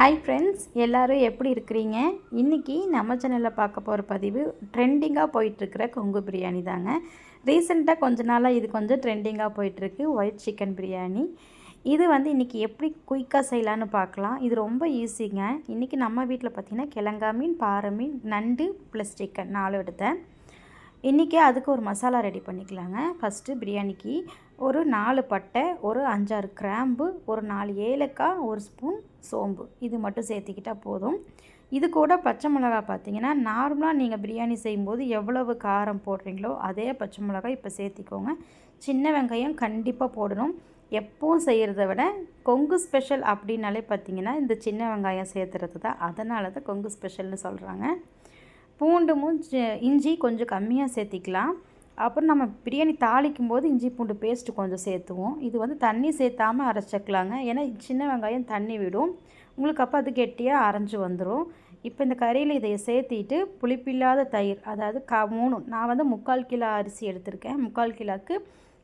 Hi friends, எல்லோரும் எப்படி இருக்கிறீங்க? இன்றைக்கி நம்ம சேனலில் பார்க்க போகிற பதிவு ட்ரெண்டிங்காக போயிட்டுருக்கிற கொங்கு பிரியாணி தாங்க. ரீசெண்டாக கொஞ்ச நாளாக இது கொஞ்சம் ட்ரெண்டிங்காக போயிட்டுருக்கு ஒயிட் சிக்கன் பிரியாணி. இது இன்றைக்கி எப்படி குயிக்காக செய்யலான்னு பார்க்கலாம். இது ரொம்ப ஈஸிங்க. இன்றைக்கி நம்ம வீட்டில் பார்த்திங்கன்னா கிழங்கா மீன், பாறை மீன், நண்டு ப்ளஸ் சிக்கன் 4 எடுத்தேன். இன்றைக்கி அதுக்கு ஒரு மசாலா ரெடி பண்ணிக்கலாங்க. ஃபஸ்ட்டு பிரியாணிக்கு ஒரு 4 பட்டை, ஒரு 5-6 கிராம்பு, ஒரு 4 ஏலக்காய், ஒரு ஸ்பூன் சோம்பு, இது மட்டும் சேர்த்திக்கிட்டால் போதும். இது கூட பச்சை மிளகா பார்த்திங்கன்னா நார்மலாக நீங்கள் பிரியாணி செய்யும்போது எவ்வளவு காரம் போடுறீங்களோ அதே பச்சை மிளகாய் இப்போ சேர்த்திக்கோங்க. சின்ன வெங்காயம் கண்டிப்பாக போடணும். எப்பவும் செய்கிறத விட கொங்கு ஸ்பெஷல் அப்படின்னாலே பார்த்திங்கன்னா இந்த சின்ன வெங்காயம் சேர்த்துறது தான். அதனால தான் கொங்கு ஸ்பெஷல்னு சொல்கிறாங்க. பூண்டும் இஞ்சி கொஞ்சம் கம்மியாக சேர்த்திக்கலாம். அப்புறம் நம்ம பிரியாணி தாளிக்கும் போது இஞ்சி பூண்டு பேஸ்ட்டு கொஞ்சம் சேர்த்துவோம். இது தண்ணி சேர்த்தாமல் அரைச்சிக்கலாங்க. ஏன்னா சின்ன வெங்காயம் தண்ணி விடும், உங்களுக்கு அப்போ அது கெட்டியாக அரைஞ்சி வந்துடும். இப்போ இந்த கறியில் இதை சேர்த்திட்டு புளிப்பில்லாத தயிர், அதாவது 3 நான் 3/4 கிலோ அரிசி எடுத்திருக்கேன். 3/4 கிலோவுக்கு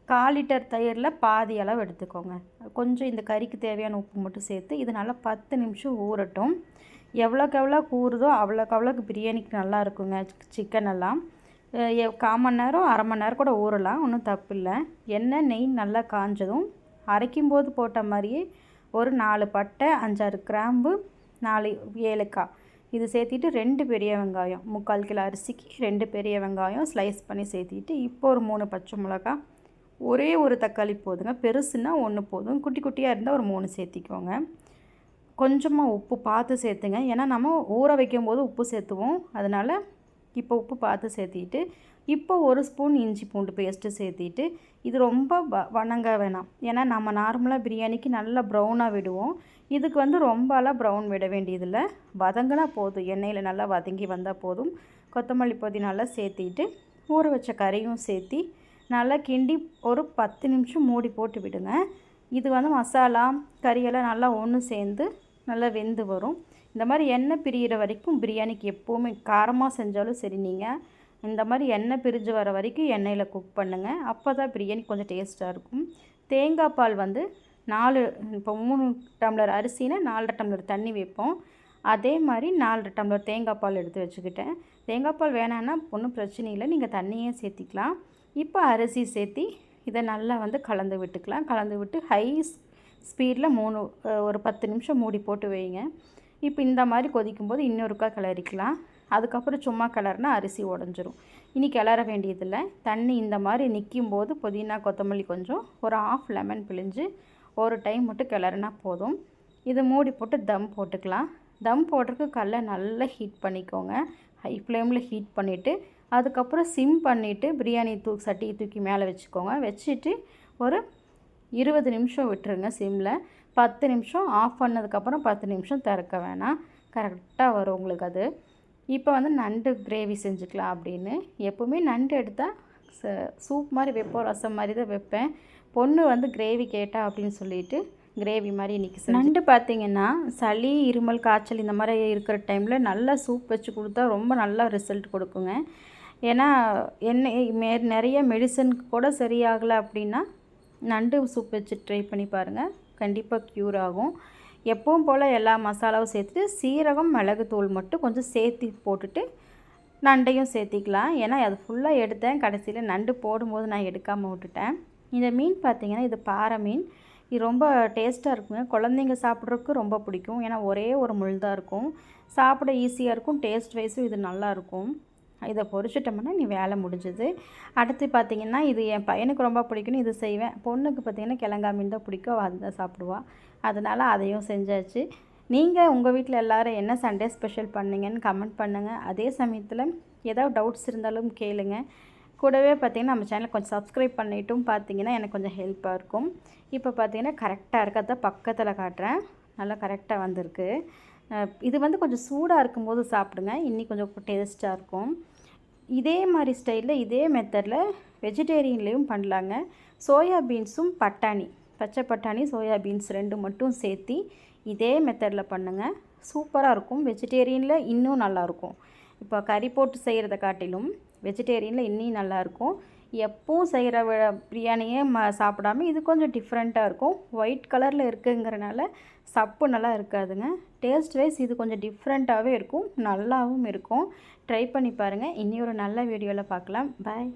1/4 லிட்டர் தயிரில் பாதி அளவு எடுத்துக்கோங்க. கொஞ்சம் இந்த கறிக்கு தேவையான உப்பு மட்டும் சேர்த்து இது நல்லா 10 நிமிஷம் ஊறட்டும். எவ்வளோக்கு எவ்வளோ ஊறுதோ அவ்வளோக்கு பிரியாணிக்கு நல்லா இருக்குங்க. சிக்கன் எல்லாம் 1/4 மணி நேரம் 1/2 மணி நேரம் கூட ஊறலாம், ஒன்றும் தப்பு இல்லை. எண்ணெய் நெய் நல்லா காஞ்சதும் அரைக்கும்போது போட்ட மாதிரியே ஒரு 4 பட்டை, 5-6 கிராம்பு, 4 ஏலக்காய் இது சேர்த்திட்டு 2 பெரிய வெங்காயம், 3/4 கிலோ அரிசிக்கு 2 பெரிய வெங்காயம் ஸ்லைஸ் பண்ணி சேர்த்திட்டு இப்போ ஒரு 3 பச்சை மிளகா, ஒரே ஒரு தக்காளி போதுங்க. பெருசுன்னா 1 போதும், குட்டி குட்டியாக இருந்தால் ஒரு 3 சேர்த்திக்கோங்க. கொஞ்சமாக உப்பு பார்த்து சேர்த்துங்க. ஏன்னா நம்ம ஊற வைக்கும்போது உப்பு சேர்த்துவோம், அதனால் இப்போ உப்பு பார்த்து சேர்த்திட்டு இப்போ ஒரு ஸ்பூன் இஞ்சி பூண்டு பேஸ்ட்டு சேர்த்திட்டு இது ரொம்ப வணங்க வேணாம். ஏன்னா நம்ம நார்மலாக பிரியாணிக்கு நல்லா ப்ரௌனாக விடுவோம். இதுக்கு ரொம்பலாம் ப்ரௌன் விட வேண்டியதில்லை. வதங்கினா போதும், எண்ணெயில் நல்லா வதங்கி வந்தால் போதும். கொத்தமல்லி புதினாலாம் சேர்த்திட்டு ஊற வச்ச கறியும் சேர்த்தி நல்லா கிண்டி ஒரு 10 நிமிஷம் மூடி போட்டு விடுங்க. இது மசாலா கறியெல்லாம் நல்லா ஒன்று சேர்ந்து நல்லா வெந்து வரும். இந்த மாதிரி எண்ணெய் பிரிகிற வரைக்கும் பிரியாணிக்கு எப்போவுமே காரமாக செஞ்சாலும் சரி, நீங்கள் இந்த மாதிரி எண்ணெய் பிரிஞ்சு வர வரைக்கும் எண்ணெயில் குக் பண்ணுங்கள். அப்போ தான் பிரியாணி கொஞ்சம் டேஸ்ட்டாக இருக்கும். தேங்காய் பால் 4 இப்போ 3 டம்ளர் அரிசினா 4 டம்ளர் தண்ணி வைப்போம். அதே மாதிரி 4 டம்ளர் தேங்காய் பால் எடுத்து வச்சுக்கிட்டேன். தேங்காய் பால் வேணான்னா ஒன்றும் பிரச்சனை இல்லை, நீங்கள் தண்ணியே சேர்த்திக்கலாம். இப்போ அரிசி சேர்த்தி இதை நல்லா கலந்து விட்டுக்கலாம். கலந்து விட்டு ஹை ஸ்பீடில் ஒரு 10 நிமிஷம் மூடி போட்டு வைங்க. இப்போ இந்த மாதிரி கொதிக்கும்போது இன்னொருக்கா கிளறிக்கலாம். அதுக்கப்புறம் சும்மா கிளறினா அரிசி உடஞ்சிரும். இனி கிளற வேண்டியதில்லை. தண்ணி இந்த மாதிரி நிற்கும்போது புதினா கொத்தமல்லி கொஞ்சம் ஒரு 1/2 லெமன் பிழிஞ்சு ஒரு டைம் மட்டும் கிளறினா போதும். இதை மூடி போட்டு தம் போட்டுக்கலாம். தம் போடுறதுக்கு கல்லை நல்லா ஹீட் பண்ணிக்கோங்க. ஹை ஃப்ளேமில் ஹீட் பண்ணிவிட்டு அதுக்கப்புறம் சிம் பண்ணிவிட்டு பிரியாணி சட்டியை தூக்கி மேலே வச்சுக்கோங்க. வச்சுட்டு ஒரு 20 நிமிஷம் விட்டுருங்க சிம்மில். 10 நிமிஷம் ஆஃப் பண்ணதுக்கப்புறம் 10 நிமிஷம் திறக்க வேணாம், கரெக்டாக வரும் உங்களுக்கு அது. இப்போ நண்டு கிரேவி செஞ்சுக்கலாம் அப்படின்னு. எப்போவுமே நண்டு எடுத்தால் சூப் மாதிரி வைப்போம், ரசம் மாதிரி தான் வைப்பேன். பொண்ணு கிரேவி கேட்டா அப்படின்னு சொல்லிட்டு கிரேவி மாதிரி இன்றைக்கி நண்டு பார்த்திங்கன்னா சளி, இருமல், காய்ச்சல் இந்த மாதிரி இருக்கிற டைமில் நல்லா சூப் வச்சு கொடுத்தா ரொம்ப நல்லா ரிசல்ட் கொடுக்குங்க. ஏன்னா நிறைய மெடிசனுக்கு கூட சரியாகலை அப்படின்னா நண்டு சூப் வச்சு ட்ரை பண்ணி பாருங்கள், கண்டிப்பாக க்யூர் ஆகும். எப்பவும் போல் எல்லா மசாலாவும் சேர்த்துட்டு சீரகம், மிளகுத்தூள் மட்டும் கொஞ்சம் சேர்த்து போட்டுட்டு நண்டையும் சேர்த்திக்கலாம். ஏன்னா அது ஃபுல்லாக எடுத்தேன், கடைசியில் நண்டு போடும்போது நான் எடுக்காமல் விட்டுட்டேன். இந்த மீன் பார்த்திங்கன்னா இது பாறை மீன். இது ரொம்ப டேஸ்ட்டாக இருக்குங்க. குழந்தைங்க சாப்பிட்றதுக்கு ரொம்ப பிடிக்கும். ஏன்னா ஒரே ஒரு முள் தான் இருக்கும், சாப்பிட ஈஸியாக இருக்கும். டேஸ்ட் வைஸும் இது நல்லாயிருக்கும். இதை பொரிச்சிட்டோம்னா நீ வேலை முடிஞ்சுது. அடுத்து பார்த்திங்கன்னா இது என் பையனுக்கு ரொம்ப பிடிக்கும்னு இது செய்வேன். பொண்ணுக்கு பார்த்திங்கன்னா கிழங்கா மீன் தான் பிடிக்கும், அதுதான் சாப்பிடுவாள். அதனால் அதையும் செஞ்சாச்சு. நீங்கள் உங்கள் வீட்டில் எல்லோரும் என்ன சண்டே ஸ்பெஷல் பண்ணிங்கன்னு கமெண்ட் பண்ணுங்கள். அதே சமயத்தில் ஏதாவது டவுட்ஸ் இருந்தாலும் கேளுங்க. கூடவே பார்த்திங்கன்னா நம்ம சேனலை கொஞ்சம் சப்ஸ்கிரைப் பண்ணிட்டும் பார்த்திங்கன்னா எனக்கு கொஞ்சம் ஹெல்ப்பாக இருக்கும். இப்போ பார்த்திங்கன்னா கரெக்டாக இருக்கிறத பக்கத்தில் காட்டுறேன். நல்லா கரெக்டாக வந்திருக்கு. இது கொஞ்சம் சூடாக இருக்கும்போது சாப்பிடுங்க, இன்னி கொஞ்சம் டேஸ்ட்டாக இருக்கும். இதே மாதிரி ஸ்டைலில் இதே மெத்தடில் வெஜிடேரியன்லேயும் பண்ணலாங்க. சோயா பீன்ஸும் பட்டாணி, பச்சை பட்டாணி, சோயா பீன்ஸ் 2 மட்டும் சேர்த்தி இதே மெத்தடில் பண்ணுங்கள், சூப்பராக இருக்கும். வெஜிடேரியனில் இன்னும் நல்லாயிருக்கும். இப்போ கறி போட்டு செய்கிறத காட்டிலும் வெஜிடேரியனில் இன்னும் நல்லாயிருக்கும். எப்பவும் செய்கிற பிரியாணியே சாப்பிடாம இது கொஞ்சம் டிஃப்ரெண்ட்டாக இருக்கும். ஒயிட் கலரில் இருக்குங்கிறனால சப்பு நல்லா இருக்காதுங்க. டேஸ்ட் வைஸ் இது கொஞ்சம் டிஃப்ரெண்ட்டாகவே இருக்கும், நல்லாவும் இருக்கும். ட்ரை பண்ணி பாருங்கள். இனி ஒரு நல்ல வீடியோவில் பார்க்கலாம். பாய்.